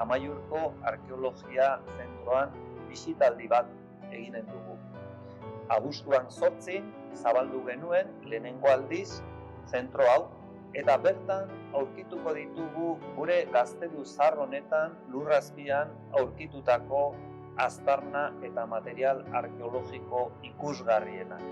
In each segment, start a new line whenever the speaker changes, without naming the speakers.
Amaiurko arkeologia zentroan bisitaldi bat eginen dugu. Abuztuan 8 zabaldu genuen lehenengo aldiz zentro hau, eta bertan aurkituko ditugu gure gaztelu zahar honetan lurrazpian aurkitutako aztarna eta material arkeologiko ikusgarrienak.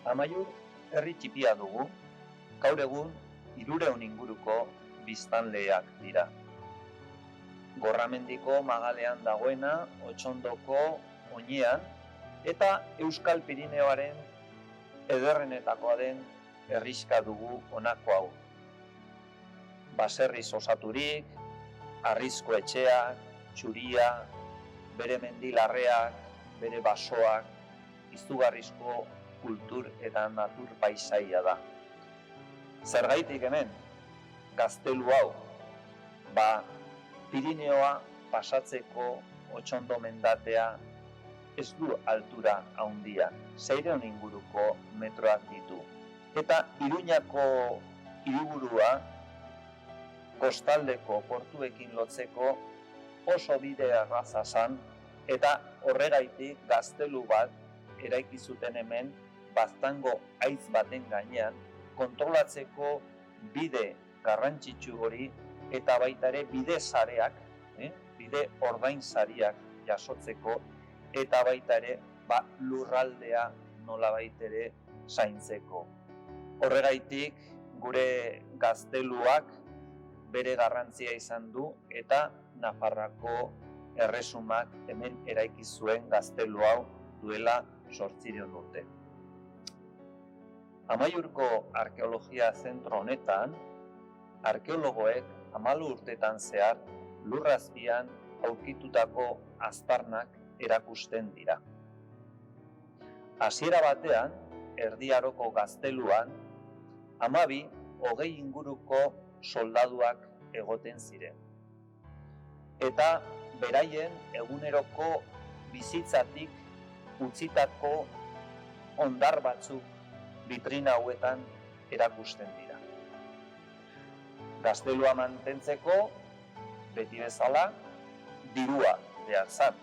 Amaiur herri txipia dugu, gaur egun 300 inguruko biztanleak dira. Gorramendiko magalean dagoena, Otxondoko oinean, eta Euskal Pirineoaren ederrenetakoa den herrixka dugu honako hau. Baserriz osaturik, harrizko etxeak, txuria, bere mendilarreak, bere basoak, izugarrizko kultur eta natur paisaia da. Zergaitik hemen, gaztelu hau, Pirineoa pasatzeko Otxondo mendatea ez du altura handia, 600 inguruko metroak ditu. Eta Iruñako hiriburua kostaldeko portuekin lotzeko oso bide erraza zan, eta horregaitik gaztelu bat eraiki zuten hemen Baztango haitz baten gainean kontrolatzeko bide garrantzitsu hori eta baita ere bide sareak, bide ordainsariak jasotzeko eta baita ere lurraldea nolabait ere zaintzeko. Horregaitik gure gazteluak bere garrantzia izan du eta Nafarroako erresumak hemen eraiki zuen gaztelu hau duela 800 urte. Amaiurko arkeologia zentro honetan, arkeologoek 14 urtetan zehar lurrazpian aurkitutako aztarnak erakusten dira. Hasiera batean, Erdi Aroko gazteluan, 12-20 inguruko soldaduak egoten ziren. Eta beraien eguneroko bizitzatik utzitako hondar batzuk bitrina hauetan erakusten dira. Gaztelua mantentzeko, beti bezala, dirua behar zan.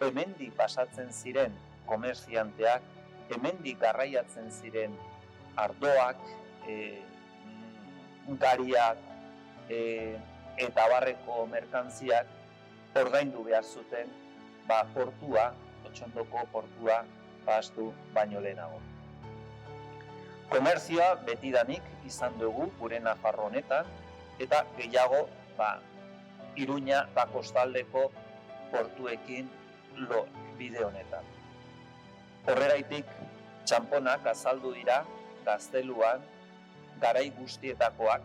Hemendik pasatzen ziren komerzianteak, hemendik garraiatzen ziren ardoak, gariak eta abarreko merkantziak ordaindu behar zuten portua, Otxondoko portua pastu baino lehenago. Komerzioa betidanik izan dugu gure Nafarro honetan eta gehiago Iruña kostaldeko portuekin bide honetan. Horregaitik txanponak azaldu dira gazteluan garai guztietakoak,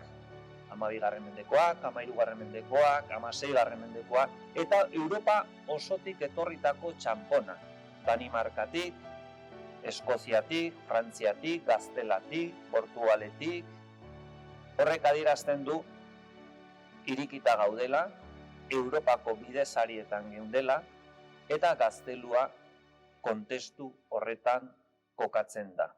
12. mendekoak, 13. mendekoak, 16. mendekoak, eta Europa osotik etorritako txanponak, Danimarkatik, Eskoziatik, Frantziatik, Gaztelatik, Portugaletik. Horrek adierazten du irikita gaudela, Europako bidesarietan geundela, eta gaztelua kontestu horretan kokatzen da.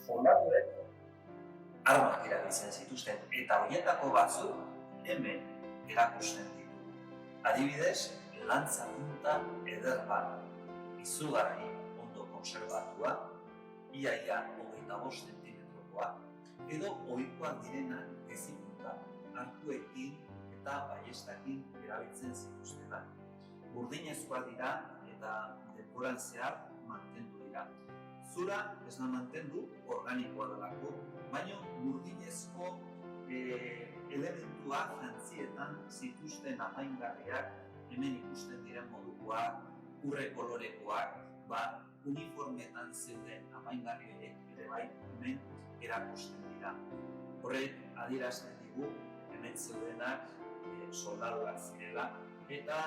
soldaduek armak erabiltzen zituzten, eta horietako batzuk hemen erakusten ditugu. Adibidez, lantza punta eder bat, izugarri ondo konserbatua, ia 25 zentimetrokoa, edo ohikoak direnak gezipunta, arkuekin eta ballestakin erabiltzen zituztenak. Burdinezkoak dira eta denboran zehar mantendu dira. Zura ez da mantendu, organikoa delako, baina burdinezko elementuak jantzietan zituzten apaingarriak, hemen ikusten diren modukoak, urre kolorekoak, uniformetan zeuden apaingarri ere bai hemen erakusten dira. Horrek adierazten digu hemen zeudenak soldaduak zirela eta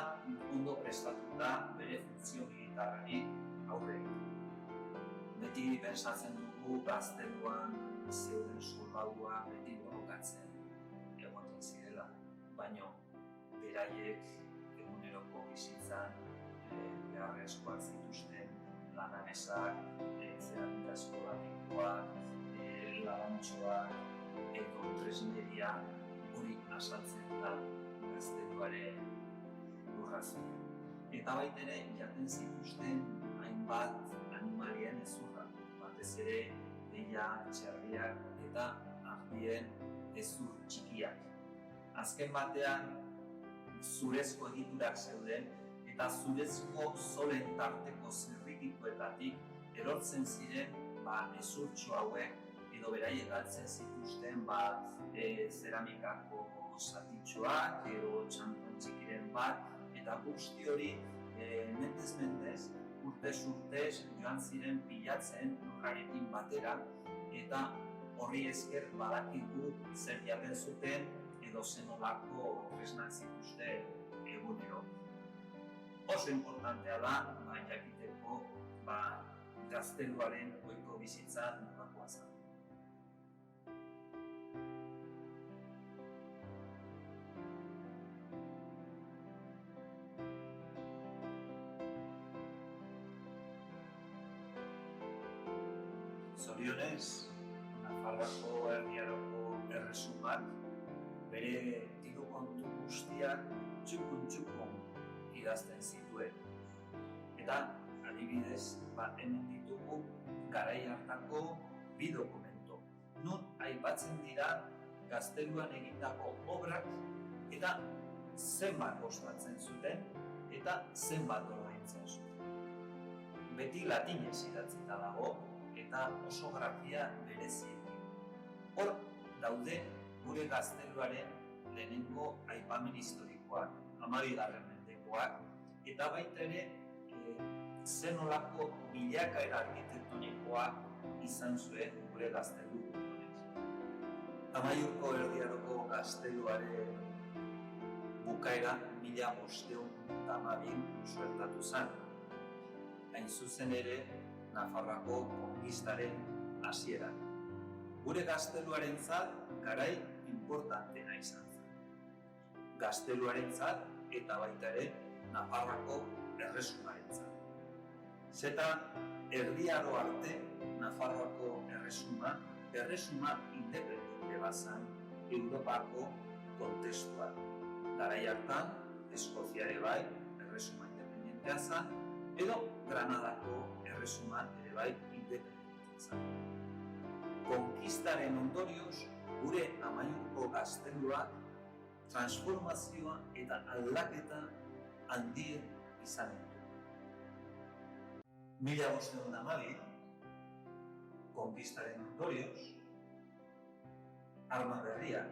ondo prestatuta bere funtzio militarrari aurre egiten. Beti pentsatzen dugu gazteluan zeuden soldaduak beti borrokatzen egoten zirela, baina beraiek eguneroko bizitzan beharrezkoak zituzten lananesak, zeramika eskolatikoak, labantxoak, edo tresneria hori azaltzen da gazteluaren lurrazia. Eta baita ere jaten zituzten hainbat animalien ezurra, batez ere deia, txerriak eta ardien ezur txikiak. Azken batean zurezko egiturak zeuden eta zurezko zolen tarteko zirrikituetatik erortzen ziren ezurtxo hauek edo beraiek galtzen zituzten zeramikako zatitxoak edo txanpon txikiren bat, eta guzti hori mentez, urtez joan ziren pilatzen lurrarekin batera, eta horri esker badakigu zer jaten zuten edo zenolako tresnak zituzten egunero. Oso importantea da jakiteko gazteluaren ohiko bizitza nolakoa zen. Zorionez, Nafarroako Erdi Aroko erresumak bere diru kontu guztiak txukun idazten zituen. Eta adibidez, hemen ditugu garai hartako bi dokumento. Nun aipatzen dira gazteluan egindako obrak eta zenbat kostatzen zuten eta zenbat ordaintzen zuten. Beti latinez idatzita dago eta oso grafia bereziekin. Hor daude gure gazteluaren lehenengo aipamen historikoak, 12. mendekoak, eta baita ere zenolako bilakaera arkitektonikoa izan zuen gure gaztelu honek. Amaiurko Erdi Aroko gazteluaren bukaera 1512 suertatu zen. Hain zuzen ere, Nafarroako konkistaren hasieran. Gure gazteluarentzat garai importantena izan zen. Gazteluarentzat eta baita ere Nafarroako erresumarentzat. Zeta Erdi Aro arte Nafarroako erresuma independente bat zen Europako kontestuan. Garai hartan, Eskozia ere bai erresuma independentea zen, edo Granadako erresuma ere bai independentea zen. Konkistaren ondorioz, gure Amaiurko gazteluak transformazioa eta aldaketa handien izan ditu. 1512, konkistaren ondorioz, arma berriak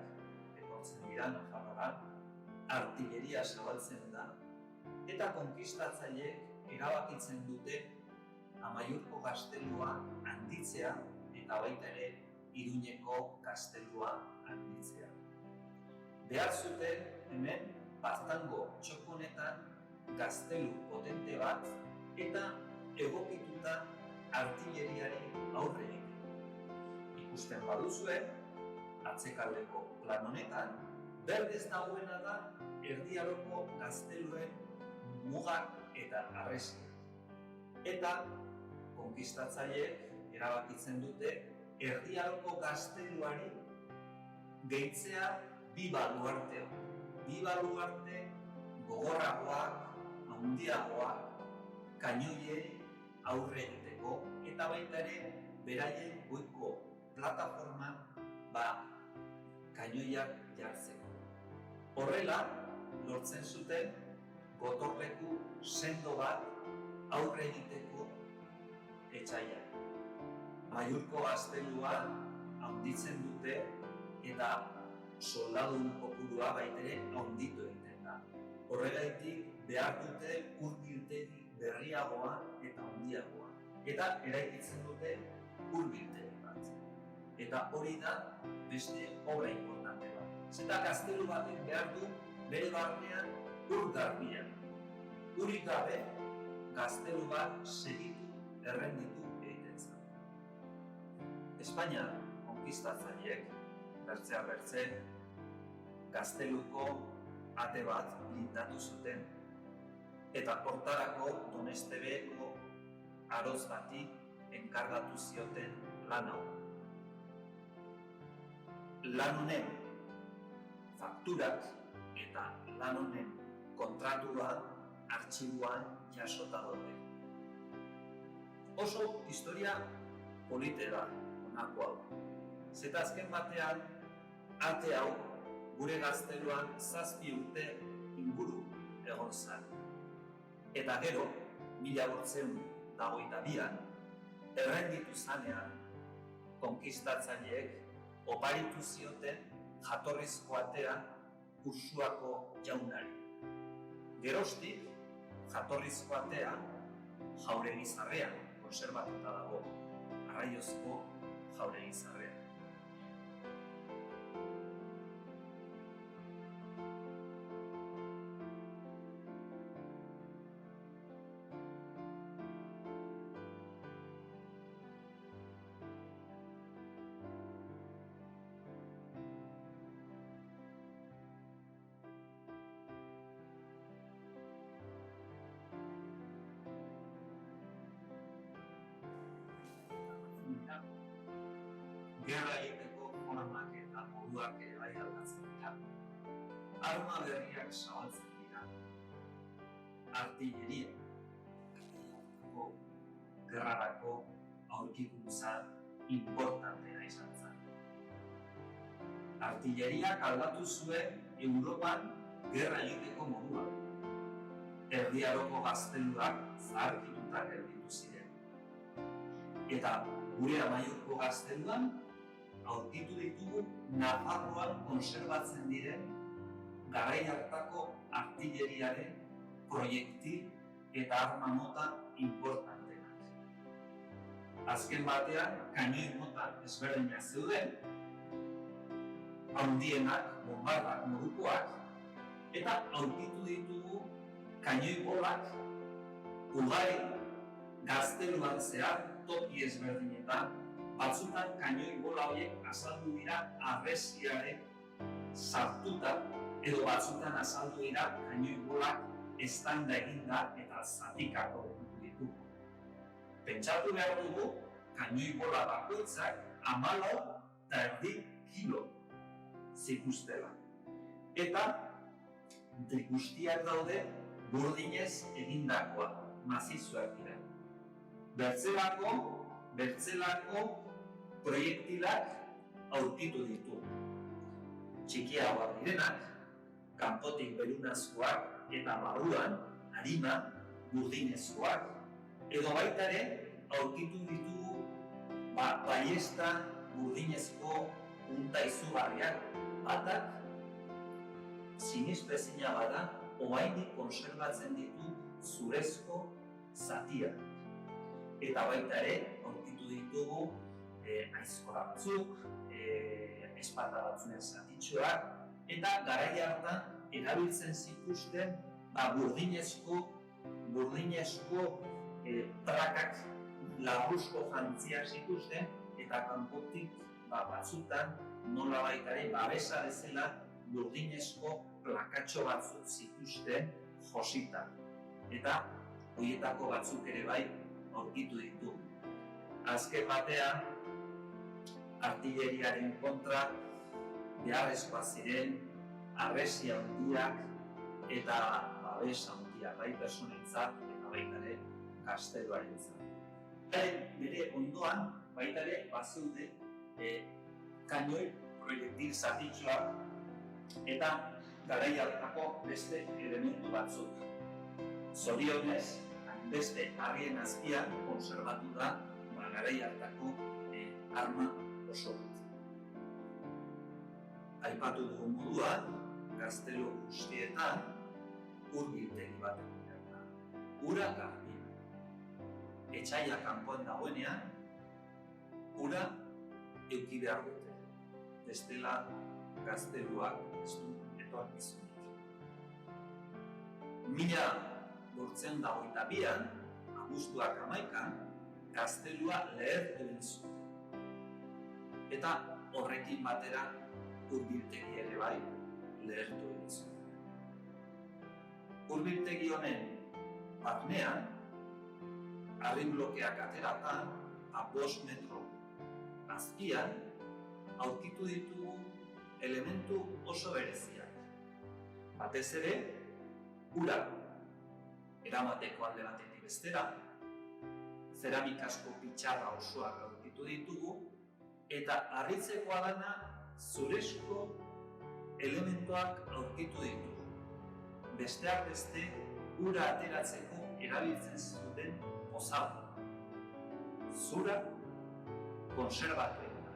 etortzen dira Nafarroan, artilleria zabaltzen da, eta konkistatzaileek erabakitzen dute Amaiurko gaztelua handitzea eta baita ere Iruñeko gaztelua handitzea. Behar zuten hemen Baztango txokonetan gaztelu potente bat eta egokituta artilleriari aurre egiten. Ikusten baduzue, atzekaldeko plan honetan, berdez dagoena da Erdi Aroko gazteluen mugak eta harresia. Eta konkistatzaileek erabakitzen dute Erdi Aroko gazteluari gehitzea bi baluarte. Bi baluarte gogorragoak, handiagoak, kainoiei aurre egiteko, eta baita ere beraien goiko plataforman kainoiak jartzeko. Horrela, lortzen zuten gotorleku sendo bat aurre egiteko etsaiak. Amaiurko gaztelua handitzen dute eta soldadun kopurua baitere handitu egiten da. Horregaitik behar dute hurbiltegi berriagoa eta handiagoa. Eta eraikitzen dute hurbiltegi bat. Eta hori da beste obra importante bat. Zeta gaztelu batek behar du bere barnean ur garbia. Urik gabe gaztelu bat segitu errenditu egiten zen. Espainia konkistatzaileek bertze gazteluko ate bat blindatu zuten eta hortarako Donestebeko aroz bati enkargatu zioten lan hau. Lan honen fakturak eta lan honen kontratua artxiboan jasota daude. Oso historia polite da honako hau. Zeta azken batean ate hau gure gazteluan 7 urte inguru egon zen. Eta gero, 1822an, errenditu zanean, konkistatzaileek oparitu zioten jatorrizko atea Ursuako jaunari. Geroztik, jatorrizko atea Jauregi Zarrean konserbatuta dago, Arraiozko Jauregi Zarrean. Gerra egiteko formak eta moduak ere bai aldatzen dira. Arma berriak zabaltzen dira. Artilleria. Gerrarako aurkikuntza importantea izan zen. Artilleriak aldatu zuen Europan gerra egiteko modua. Erdi Aroko gazteluak zaharkituta gelditu ziren. Eta gure Amaiurko gazteluan aurkitu ditugu Nafarroan konserbatzen diren garai hartako artilleriaren proiektil eta arma mota importantenak. Azken batean, kainoi mota ezberdinak zeuden, handienak, bombardak modukoak, eta aurkitu ditugu kainoi bolak ugari gazteluan zehar toki ezberdinetan, batzutan kainoi bola horiek azaldu dira harresiaren sartuta, edo batzutan azaldu dira kainoi bolak eztanda eginda eta zatikako ditugu. Pentsatu behar dugu, kainoi bola bakoitzak 14,5 kilo zituztela. Eta guztiak daude burdinez egindakoa, mazizuak dira. Bertzelako proiektilak aurkitu ditu. Txikiagoak direnak, kanpotik berunazkoak eta barruan harima burdinezkoak, edo baita ere aurkitu ditugu baiesta burdinezko punta izugarriak, batak sinestezina bada oraindik konserbatzen ditu zurezko zatiak. Eta baita ere aurkitu ditugu aizkora batzuk, espata batzuen zatitxoak, eta garai hartan erabiltzen zituzten burdinezko prakak laburuzko jantziak zituzten, eta kanpotik batzutan nola baita ere babesa bezala burdinezko plakatxo batzuk zituzten josita. Eta horietako batzuk ere bai aurkitu ditu. Azken batean, artilleriaren kontra beharrezkoa ziren harresia handiak eta babes handiak bai pertsonentzat eta baita ere gazteluarentzat. Bere ondoan baita ere bazeude kanoi proiektil zatitxoak eta garai hartako beste elementu batzuk. Zorionez, beste harrien azpian konserbatu da garai hartako arma oso bat. Aipatu dugun moduan, gaztelu guztietan hurbiltegi bat egon da. Ura garbia. Etxaia kanpoan dagoenean, ura eduki behar dute. Bestela gazteluak ez du etorkizunik. 1922an, abuztuak 11an, gaztelua lehertu egin zuten. Eta horrekin batera hurbiltegi ere bai lehertu egin zuten. Hurbiltegi honen barnean, harri blokeak ateratan, 5 metro azpian, aurkitu ditugu elementu oso bereziak. Batez ere, ura eramateko alde batetik bestera, zeramikasko pitxarra osoak aurkitu ditugu, eta harritzekoa dana zurezko elementuak aurkitu ditugu. Besteak beste, ura ateratzeko erabiltzen zuten pozala. Zura konserbatu egin da.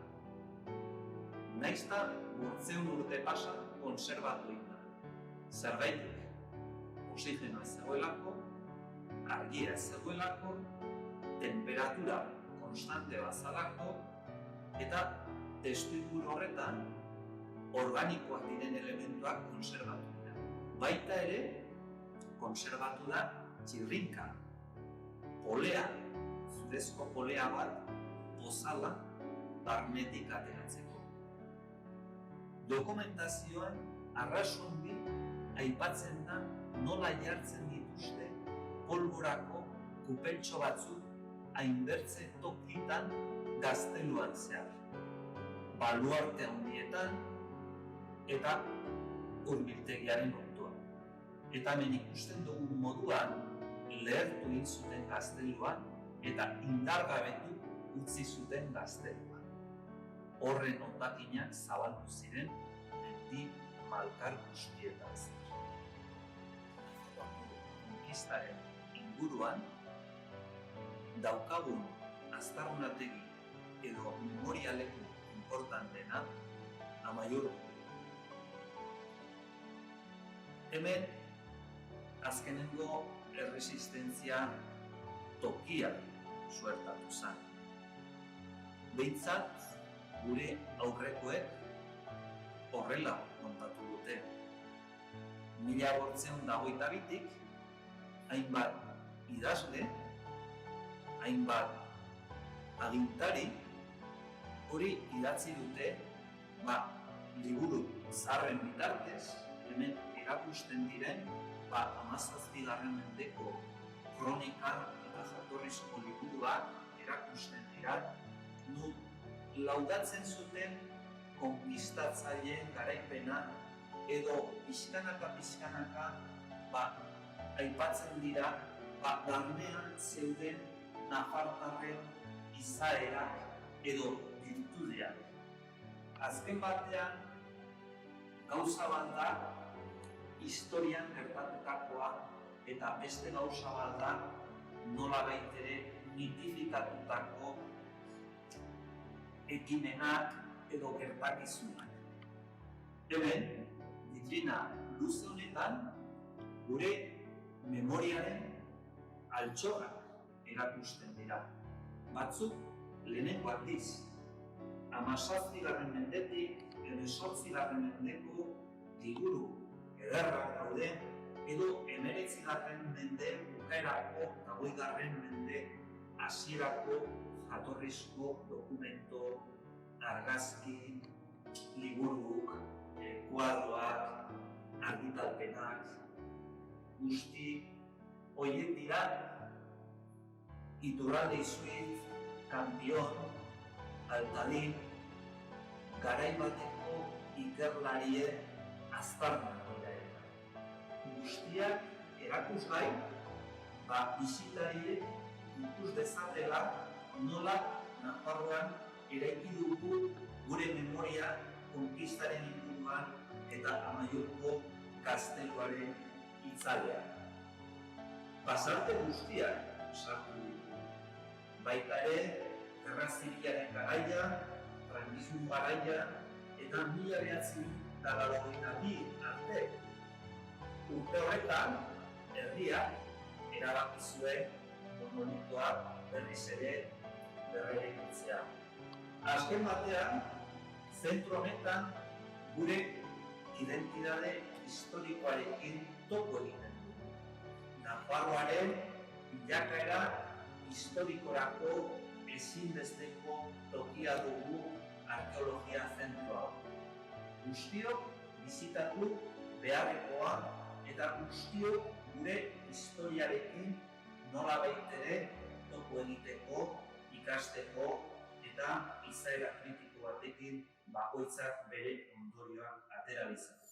Naizta 500 urte pasa konserbatu egin da. Zerbaitik, oxigenoa ez zegoelako, argia ez zegoelako, temperatura konstante bazalako, eta testuinguru horretan organikoak diren elementuak konserbatu dira. Baita ere, konserbatu da txirrinka, polea, zurezko polea bat, pozala, barnetik ateratzeko. Dokumentazioan arrasondi aipatzen da nola jartzen dituzte polborako kupeltxo batzuk hainbertze tokitan gazteluan zehar. Baluarte handietan eta hurbiltegiaren ondoan. Eta hemen ikusten dugun moduan lehertu egin zuten gazteluan eta indargabetu utzi zuten gazteluan. Horren hondakinak zabaldu ziren mendi malkar guztietan zehar. Konkistaren inguruan daukagun aztarnategi edo memorialeku importanteena Amaiur. Hemen azkenengo erresistentzia tokia suertatu zen. Behintzat gure aurrekoek horrela kontatu dute. 1922tik hainbat idazle, hainbat agintari hori idatzi dute liburu zaharren bitartez, hemen erakusten diren 17. mendeko kronika eta jatorrizko liburuak erakusten dira, nun laudatzen zuten konkistatzaileen garaipena edo pixkanaka aipatzen dira barnean zeuden nafartarren izaerak edo virtudeak. Azken batean, gauza bat da historian gertatutakoa eta beste gauza bat da nolabait ere mitifikatutako ekimenak edo gertakizunak. Hemen, vitrina luze honetan, gure memoriaren altxorrak erakusten dira. Batzuk lehenengo aldiz, 17. mendetik 18. mendeko liburu ederrak daude, edo 19. mende bukaerako eta 20. mende hasierako jatorrizko dokumento, argazki, liburuk, kuadroak, argitalpenak, guzti horiek dira Iturralde Izuit, Kampion, Altadin, garai bateko ikerlarien aztarnak dira eta. Guztiak erakusgai, bisitariek ikus dezatela nola Nafarroan eraiki dugu gure memoria konkistaren inguruan eta Amaiurko gazteluaren itzalean. Pasarte guztiak sartu ditu. Baita ere, Gerra Zibilaren garaia, frankismo garaia eta 1982 arte. Urte horretan, herriak erabaki zuen monolitoa berriz ere berreraikitzea. Azken batean, zentro honetan gure identitate historikoarekin topo egiten du. Nafarroaren bilakaera historikorako ezinbesteko tokia dugu arkeologia zentroa. Guztiok bisitatu beharrekoa eta guztiok gure historiarekin nolabait ere topo egiteko, ikasteko eta izaera kritiko batekin bakoitzak bere ondorioak atera ditzake.